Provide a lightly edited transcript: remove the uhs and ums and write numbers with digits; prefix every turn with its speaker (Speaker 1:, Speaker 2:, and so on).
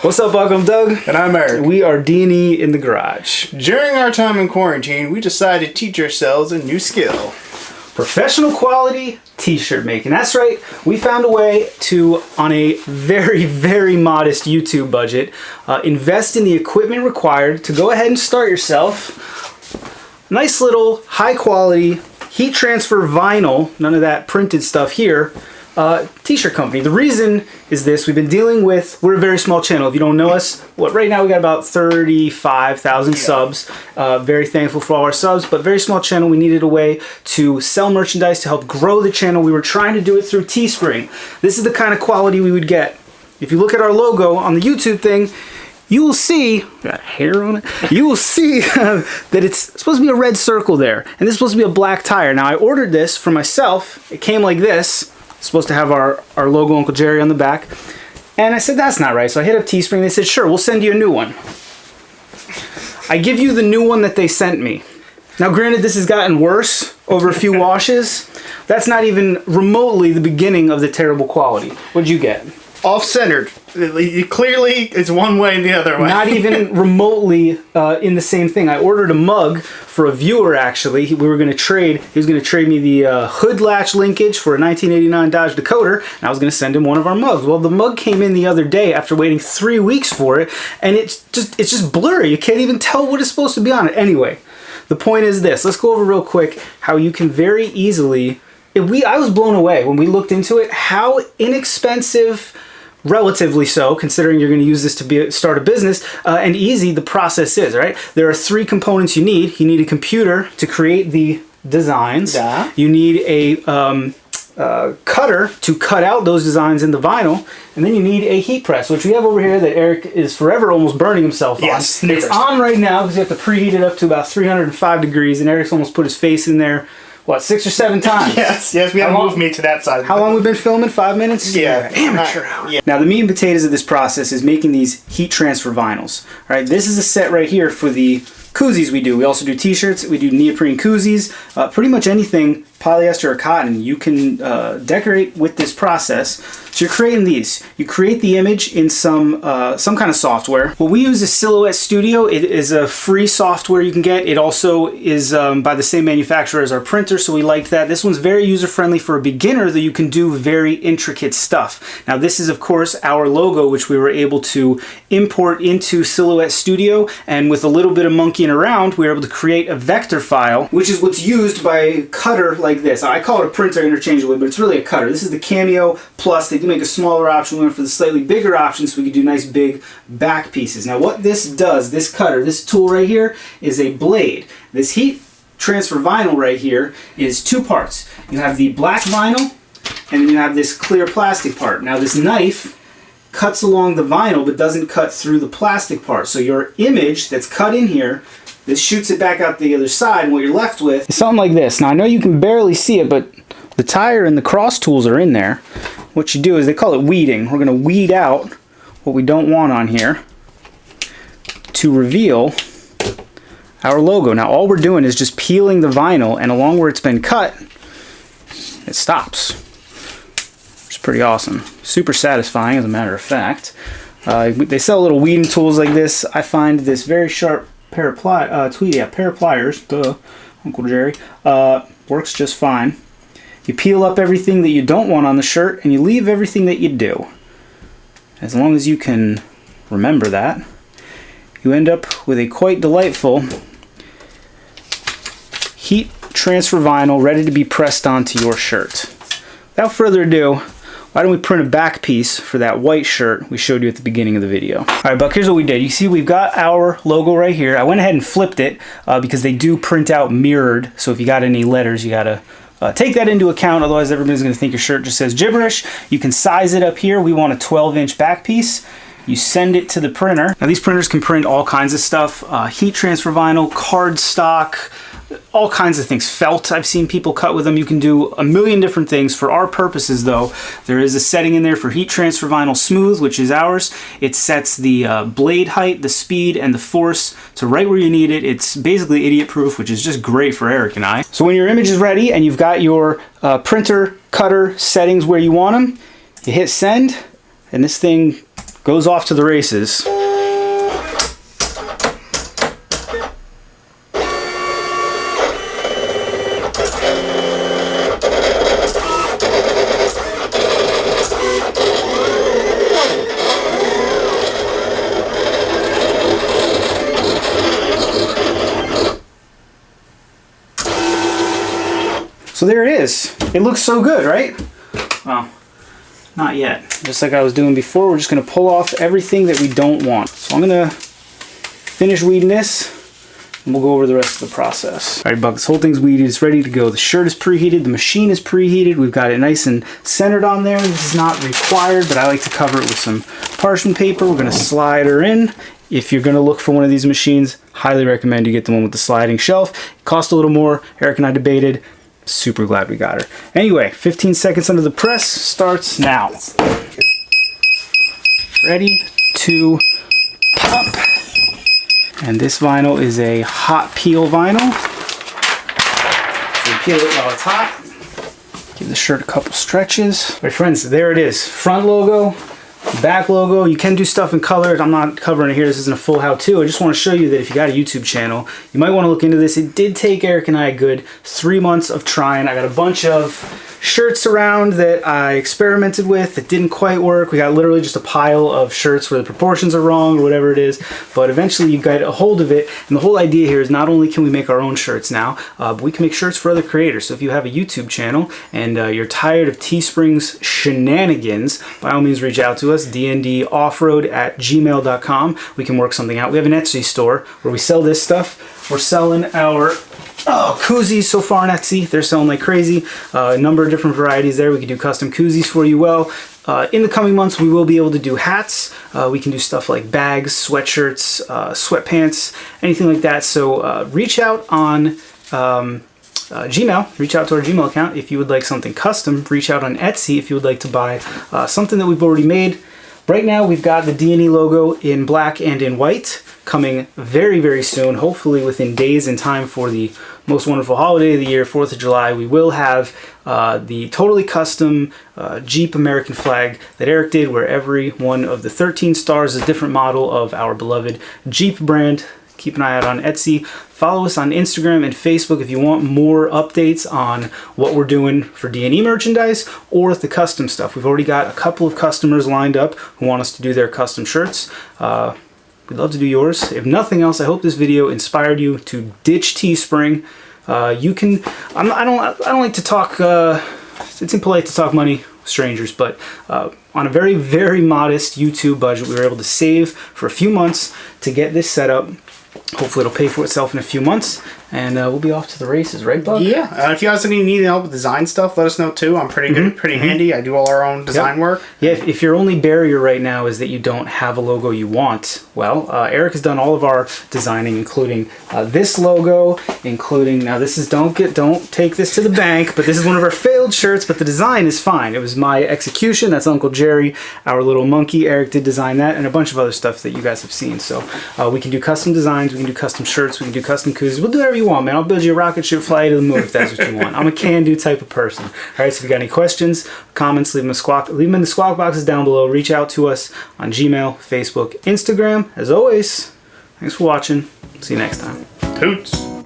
Speaker 1: What's up, Buck? I'm Doug.
Speaker 2: And I'm Eric.
Speaker 1: We are D&E in the garage.
Speaker 2: During our time in quarantine, we decided to teach ourselves a new skill.
Speaker 1: Professional quality t-shirt making. That's right. We found a way to, on a very, very modest YouTube budget, invest in the equipment required to go ahead and start yourself nice little high quality heat transfer vinyl, none of that printed stuff here, t-shirt company. The reason is this: we've been dealing with, we're a very small channel. If you don't know us, right now we got about 35,000 subs. Very thankful for all our subs, but very small channel. We needed a way to sell merchandise to help grow the channel. We were trying to do it through TeeSpring. This is the kind of quality we would get. If you look at our logo on the YouTube thing, you will see, got hair on it, you will see that it's supposed to be a red circle there, and this is supposed to be a black tire. Now I ordered this for myself. It came like this. It's supposed to have our logo, Uncle Jerry, on the back. And I said, that's not right. So I hit up Teespring. They said, sure, we'll send you a new one. I give you the new one that they sent me. Now granted, this has gotten worse over a few washes. That's not even remotely the beginning of the terrible quality. What'd you get?
Speaker 2: Off-centered. Clearly, it's one way and the other way.
Speaker 1: Not even remotely in the same thing. I ordered a mug for a viewer, actually. We were going to trade. He was going to trade me the hood latch linkage for a 1989 Dodge Dakota, and I was going to send him one of our mugs. Well, the mug came in the other day after waiting 3 weeks for it, and it's just blurry. You can't even tell what is supposed to be on it. Anyway, the point is this. Let's go over real quick how you can very easily... I was blown away when we looked into it, how inexpensive, relatively so, considering you're going to use this to start a business, and easy the process is, right? There are 3 components you need. You need a computer to create the designs.
Speaker 2: Yeah.
Speaker 1: You need a cutter to cut out those designs in the vinyl, and then you need a heat press, which we have over here that Eric is forever almost burning himself on.
Speaker 2: Yes,
Speaker 1: it's on right now because you have to preheat it up to about 305 degrees, and Eric's almost put his face in there. What, 6 or 7 times?
Speaker 2: Yes, we haven't moved me to that side.
Speaker 1: How long we've been filming? 5 minutes?
Speaker 2: Yeah.
Speaker 1: Amateur hour. Yeah. Now, the meat and potatoes of this process is making these heat transfer vinyls. All right, this is a set right here for the Koozies we do. We also do t-shirts. We do neoprene koozies. Pretty much anything, polyester or cotton, you can decorate with this process. So you're creating these. You create the image in some kind of software. What we use is Silhouette Studio. It is a free software you can get. It also is by the same manufacturer as our printer, so we liked that. This one's very user-friendly for a beginner, though you can do very intricate stuff. Now this is, of course, our logo, which we were able to import into Silhouette Studio, and with a little bit of monkeying around, we were able to create a vector file, which is what's used by a cutter like this. I call it a printer interchangeably, but it's really a cutter. This is the Cameo Plus. They do make a smaller option. We went for the slightly bigger option so we could do nice big back pieces. Now what this does, this cutter, this tool right here, is a blade. This heat transfer vinyl right here is 2 parts. You have the black vinyl, and then you have this clear plastic part. Now this knife cuts along the vinyl but doesn't cut through the plastic part. So your image that's cut in here, this shoots it back out the other side, and what you're left with is something like this. Now I know you can barely see it, but the tire and the cross tools are in there. What you do is, they call it weeding. We're going to weed out what we don't want on here to reveal our logo. Now all we're doing is just peeling the vinyl, and along where it's been cut, it stops. It's pretty awesome. Super satisfying, as a matter of fact. They sell little weeding tools like this. I find this very sharp pair of pliers, duh, Uncle Jerry, works just fine. You peel up everything that you don't want on the shirt, and you leave everything that you do. As long as you can remember that, you end up with a quite delightful heat transfer vinyl ready to be pressed onto your shirt. Without further ado, why don't we print a back piece for that white shirt we showed you at the beginning of the video. Alright, Buck, here's what we did. You see we've got our logo right here. I went ahead and flipped it because they do print out mirrored, so if you got any letters, you gotta take that into account, otherwise everybody's going to think your shirt just says gibberish. You can size it up here. We want a 12-inch back piece. You send it to the printer. Now these printers can print all kinds of stuff. Heat transfer vinyl, cardstock, all kinds of things. Felt, I've seen people cut with them. You can do a million different things. For our purposes though, there is a setting in there for heat transfer vinyl smooth, which is ours. It sets the blade height, the speed, and the force to right where you need it. It's basically idiot proof, which is just great for Eric and I. So when your image is ready and you've got your printer cutter settings where you want them, you hit send, and this thing goes off to the races. So there it is. It looks so good, right? Well, not yet. Just like I was doing before, we're just gonna pull off everything that we don't want. So I'm gonna finish weeding this, and we'll go over the rest of the process. All right, Buck, this whole thing's weeded, it's ready to go. The shirt is preheated, the machine is preheated. We've got it nice and centered on there. This is not required, but I like to cover it with some parchment paper. We're gonna slide her in. If you're gonna look for one of these machines, highly recommend you get the one with the sliding shelf. It cost a little more. Eric and I debated. Super glad we got her. Anyway, 15 seconds under the press starts now. Ready to pop. And this vinyl is a hot peel vinyl. So we peel it while it's hot. Give the shirt a couple stretches. All right, friends, there it is. Front logo, back logo. You can do stuff in color. I'm not covering it here. This isn't a full how-to. I just want to show you that if you got a YouTube channel, you might want to look into this. It did take Eric and I a good 3 months of trying. I got a bunch of shirts around that I experimented with that didn't quite work. We got literally just a pile of shirts where the proportions are wrong or whatever it is, but eventually you got a hold of it. And the whole idea here is not only can we make our own shirts now, but we can make shirts for other creators. So if you have a YouTube channel and you're tired of TeeSpring's shenanigans, by all means reach out to us, dndoffroad@gmail.com. We can work something out. We have an Etsy store where we sell this stuff. We're selling our koozies so far on Etsy. They're selling like crazy. A number of different varieties there. We can do custom koozies for you. Well, in the coming months, we will be able to do hats. We can do stuff like bags, sweatshirts, sweatpants, anything like that. So reach out on Gmail. Reach out to our Gmail account if you would like something custom. Reach out on Etsy if you would like to buy something that we've already made. Right now, we've got the D&E logo in black and in white coming very, very soon, hopefully within days in time for the most wonderful holiday of the year, 4th of July. We will have the totally custom Jeep American flag that Eric did, where every one of the 13 stars is a different model of our beloved Jeep brand. Keep an eye out on Etsy. Follow us on Instagram and Facebook if you want more updates on what we're doing for D&E merchandise or the custom stuff. We've already got a couple of customers lined up who want us to do their custom shirts. We'd love to do yours. If nothing else, I hope this video inspired you to ditch Teespring. You can. I don't like to talk. It's impolite to talk money with strangers, but on a very, very modest YouTube budget, we were able to save for a few months to get this set up. Hopefully it'll pay for itself in a few months, and we'll be off to the races, right, Bub?
Speaker 2: Yeah. If you guys need help with design stuff, let us know too. I'm pretty good, pretty handy. I do all our own design work.
Speaker 1: Yeah, if your only barrier right now is that you don't have a logo you want, well, Eric has done all of our designing, including this logo, including, now this is, don't take this to the bank, but this is one of our failed shirts, but the design is fine. It was my execution. That's Uncle Jerry, our little monkey. Eric did design that, and a bunch of other stuff that you guys have seen. So we can do custom designs, we can do custom shirts, we can do custom koozies. We'll do whatever you want, man. I'll build you a rocket ship, fly you to the moon if that's what you want. I'm a can-do type of person. All right, so if you got any questions, comments, leave them in the squawk boxes down below. Reach out to us on Gmail, Facebook, Instagram. As always, thanks for watching. See you next time.
Speaker 2: Toots.